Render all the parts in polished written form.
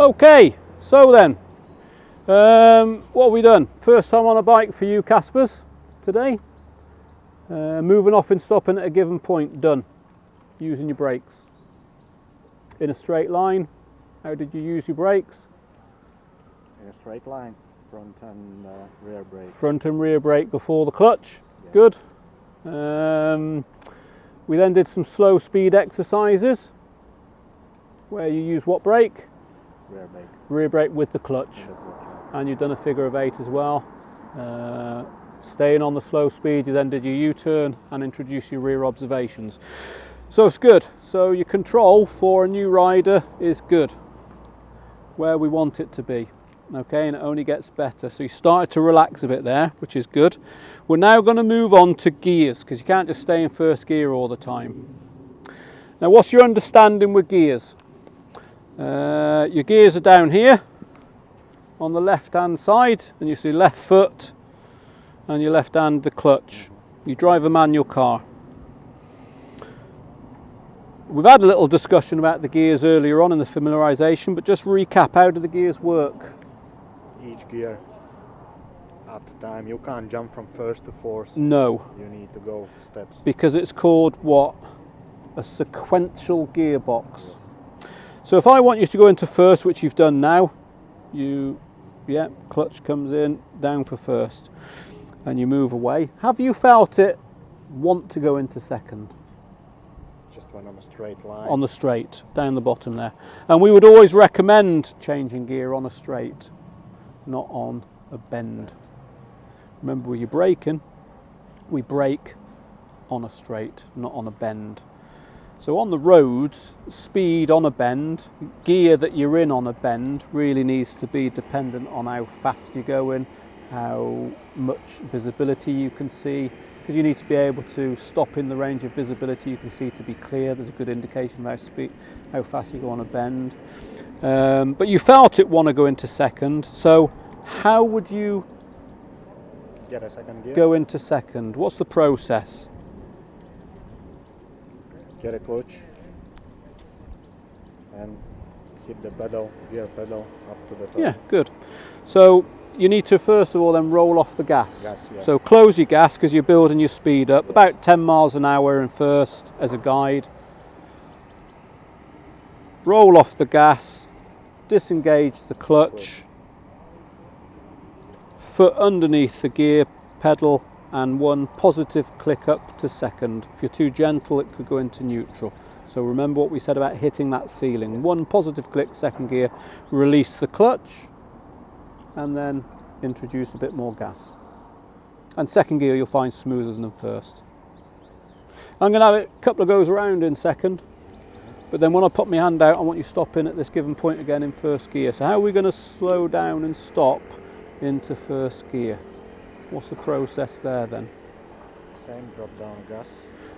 Okay, so then, what have we done? First time on a bike for you Caspers today. Moving off and stopping at a given point, done. Using your brakes. In a straight line, how did you use your brakes? In a straight line, front and rear brake. Front and rear brake before the clutch, yeah. Good. We then did some slow speed exercises, where you use what brake? Rear brake. Rear brake with the clutch. And you've done a figure of 8 as well. Staying on the slow speed, you then did your U-turn and introduced your rear observations. So it's good. So your control for a new rider is good, where we want it to be. Okay, and it only gets better. So you started to relax a bit there, which is good. We're now going to move on to gears, because you can't just stay in first gear all the time. Now, what's your understanding with gears? Your gears are down here on the left hand side, and you see left foot and your left hand the clutch. You drive a manual car. We've had a little discussion about the gears earlier on in the familiarisation, but just recap, how do the gears work? Each gear at a time. You can't jump from first to fourth. No. You need to go steps. Because it's called what? A sequential gearbox. So if I want you to go into first, which you've done now, clutch comes in, down for first, and you move away. Have you felt it want to go into second? Just when on a straight line. On the straight, down the bottom there. And we would always recommend changing gear on a straight, not on a bend. Remember, when you're braking, we brake on a straight, not on a bend. So on the roads, speed on a bend, gear that you're in on a bend really needs to be dependent on how fast you're going, how much visibility you can see, because you need to be able to stop in the range of visibility you can see to be clear. There's a good indication of how fast you go on a bend. But you felt it want to go into second, so how would you get a second gear? Go into second? What's the process? Get a clutch and hit the pedal, gear pedal up to the top. Yeah, good. So you need to first of all then roll off the gas. Yeah. So close your gas because you're building your speed up. About 10 miles an hour in first as a guide. Roll off the gas, disengage the clutch, foot underneath the gear pedal, and one positive click up to second. If you're too gentle, it could go into neutral. So remember what we said about hitting that ceiling. One positive click, second gear, release the clutch, and then introduce a bit more gas. And second gear you'll find smoother than first. I'm going to have a couple of goes around in second, but then when I put my hand out, I want you stopping at this given point again in first gear. So how are we going to slow down and stop into first gear? What's the process there then? Same, drop down gas.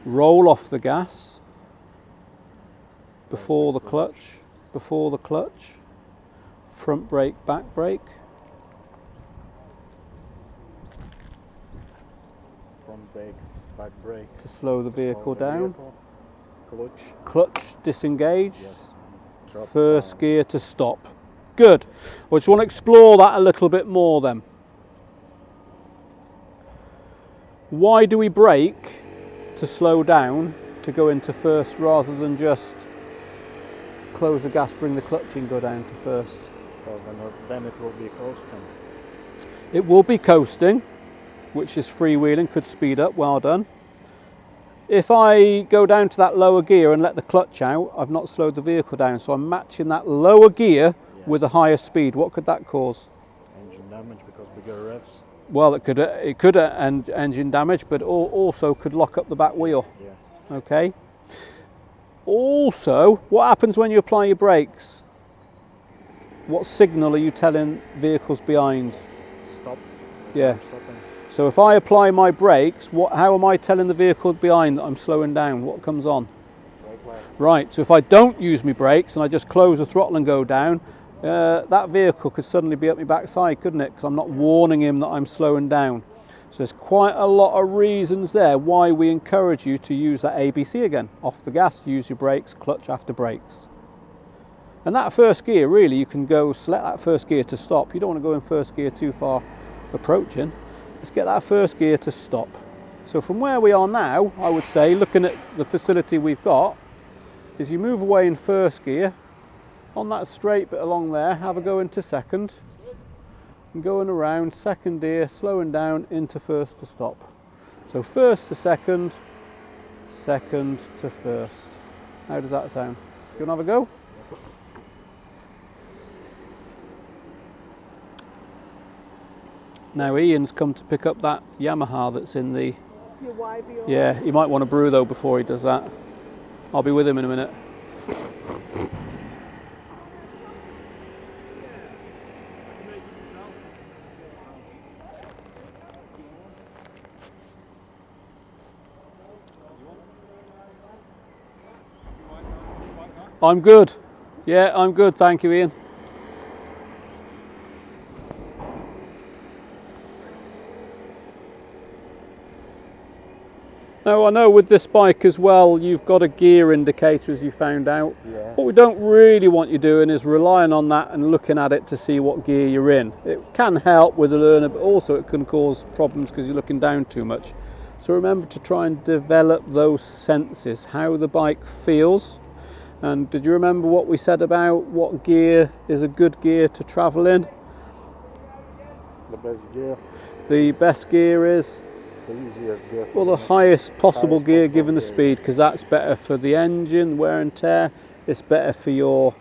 Roll off the gas before the clutch, front brake, back brake. Front brake, back brake. To slow the vehicle down. Clutch, disengage. Yes. Drop First down. gear to stop. Good. I just want to explore that a little bit more then. Why do we brake to slow down to go into first rather than just close the gas, bring the clutch in, go down to first? Because then it will be coasting. It will be coasting, which is freewheeling, could speed up, well done. If I go down to that lower gear and let the clutch out, I've not slowed the vehicle down, so I'm matching that lower gear with a higher speed. What could that cause? Engine damage because bigger revs. Well, it could end engine damage, but also could lock up the back wheel. Yeah. Okay. Also, what happens when you apply your brakes? What signal are you telling vehicles behind? Stop. Yeah. Stopping. So if I apply my brakes, how am I telling the vehicle behind that I'm slowing down? What comes on? Brake light. Right. So if I don't use my brakes and I just close the throttle and go down, that vehicle could suddenly be up my backside, couldn't it? Because I'm not warning him that I'm slowing down. So there's quite a lot of reasons there why we encourage you to use that ABC again. Off the gas, use your brakes, clutch after brakes. And that first gear, really, you can go select that first gear to stop. You don't want to go in first gear too far approaching. Let's get that first gear to stop. So from where we are now, I would say, looking at the facility we've got, is you move away in first gear, on that straight bit along there, have a go into second, and going around second gear, slowing down into first to stop. So first to second, second to first. How does that sound? You want to have a go? Now Ian's come to pick up that Yamaha that's in the... Your YB. Yeah, you might want to brew though before he does that. I'll be with him in a minute. I'm good. Yeah, I'm good, thank you, Ian. Now I know with this bike as well, you've got a gear indicator as you found out. Yeah. What we don't really want you doing is relying on that and looking at it to see what gear you're in. It can help with the learner, but also it can cause problems because you're looking down too much. So remember to try and develop those senses, how the bike feels. And did you remember what we said about what gear is a good gear to travel in? The best gear. The best gear is? The easiest gear. Well, the highest possible gear given the speed, because that's better for the engine, wear and tear. It's better for your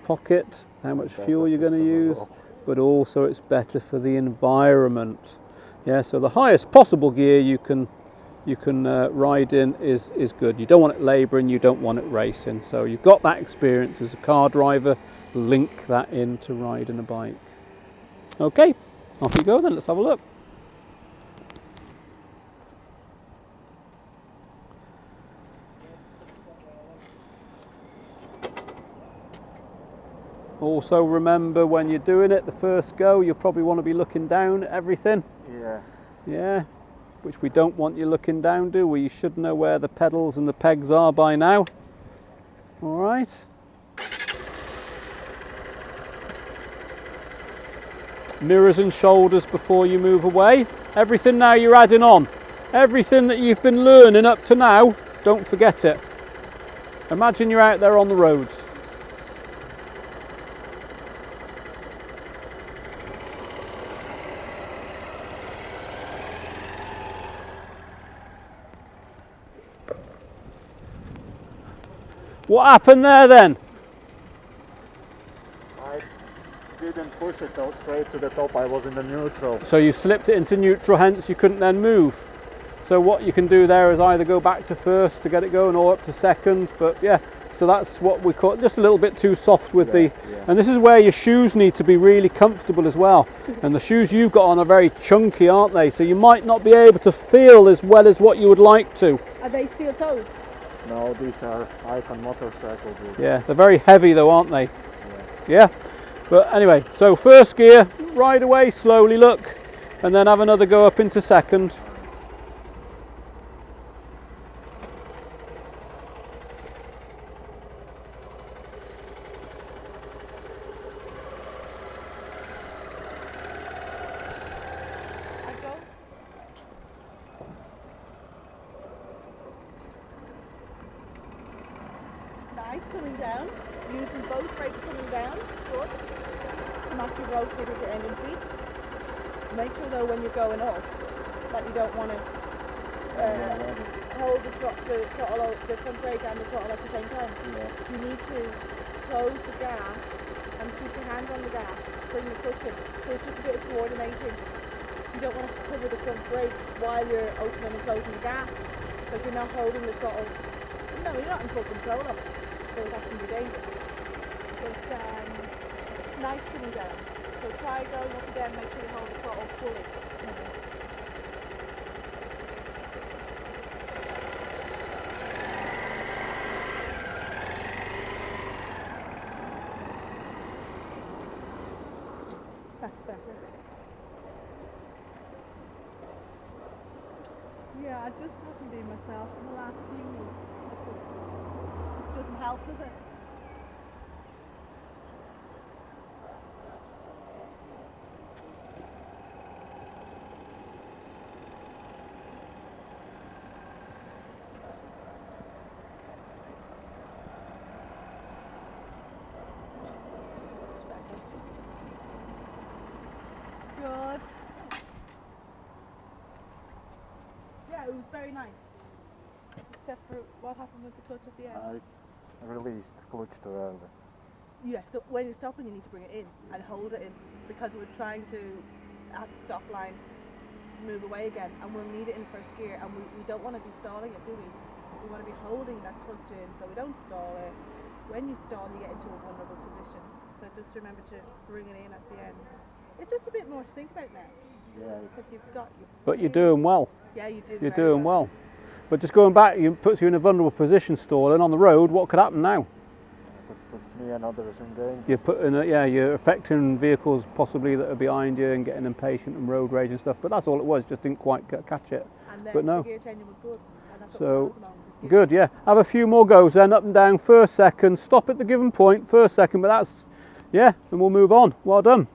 pocket, how much fuel you're going to use, but also it's better for the environment. Yeah, so the highest possible gear you can ride in is good. You don't want it labouring, you don't want it racing. So you've got that experience as a car driver, link that into riding a bike. Okay, off you go then, let's have a look. Also remember when you're doing it, the first go, you'll probably want to be looking down at everything. Yeah. Yeah, which we don't want you looking down, do we? You should know where the pedals and the pegs are by now. All right. Mirrors and shoulders before you move away. Everything now you're adding on. Everything that you've been learning up to now, don't forget it. Imagine you're out there on the roads. What happened there then? I didn't push it out straight to the top, I was in the neutral. So you slipped it into neutral, hence you couldn't then move. So what you can do there is either go back to first to get it going or up to second, but yeah, so that's what we call just a little bit too soft with and this is where your shoes need to be really comfortable as well. And the shoes you've got on are very chunky, aren't they? So you might not be able to feel as well as what you would like to. Are they steel toes? No, these are Icon motorcycle boots. Yeah, they're very heavy though, aren't they? Yeah. Yeah, but anyway, so first gear, ride away slowly, look, and then have another go up into second. Nice, coming down, using both brakes coming down, good. To match your road with your engine speed. Make sure though when you're going up that you don't want to hold the throttle, the front brake and the throttle at the same time. Yeah. You need to close the gas and keep your hand on the gas, bring the foot in. So it's just a bit of coordinating. You don't want to cover the front brake while you're opening and closing the gas, because you're not holding the throttle. No, you're not in full control of it, so that can be dangerous. But nice coming down. So try going up again, make sure you hold the throttle fully. That's better. Yeah, I just haven't been myself in the last few weeks. It doesn't help, does it? Yeah, it was very nice. Except for what happened with the clutch at the end. I released clutch too early. Yeah, so when you're stopping, you need to bring it in and hold it in, because we're trying to, at the stop line, move away again, and we'll need it in first gear, and we don't want to be stalling it, do we? We want to be holding that clutch in so we don't stall it. When you stall, you get into a vulnerable position. So just remember to bring it in at the end. It's just a bit more to think about now. Yeah. Because you've got your But you're doing well. Yeah, you do. You're doing well. But just going back, it puts you in a vulnerable position stalling on the road. What could happen now? Put me and others in danger. You're putting, you're affecting vehicles possibly that are behind you and getting impatient and road rage and stuff. But that's all it was. Just didn't quite catch it. And then but no. the gear changing was good. And that's what So we're on at the moment, is gear good, yeah. Have a few more goes then, up and down, first, second. Stop at the given point, first, second. But that's, yeah. Then we'll move on. Well done.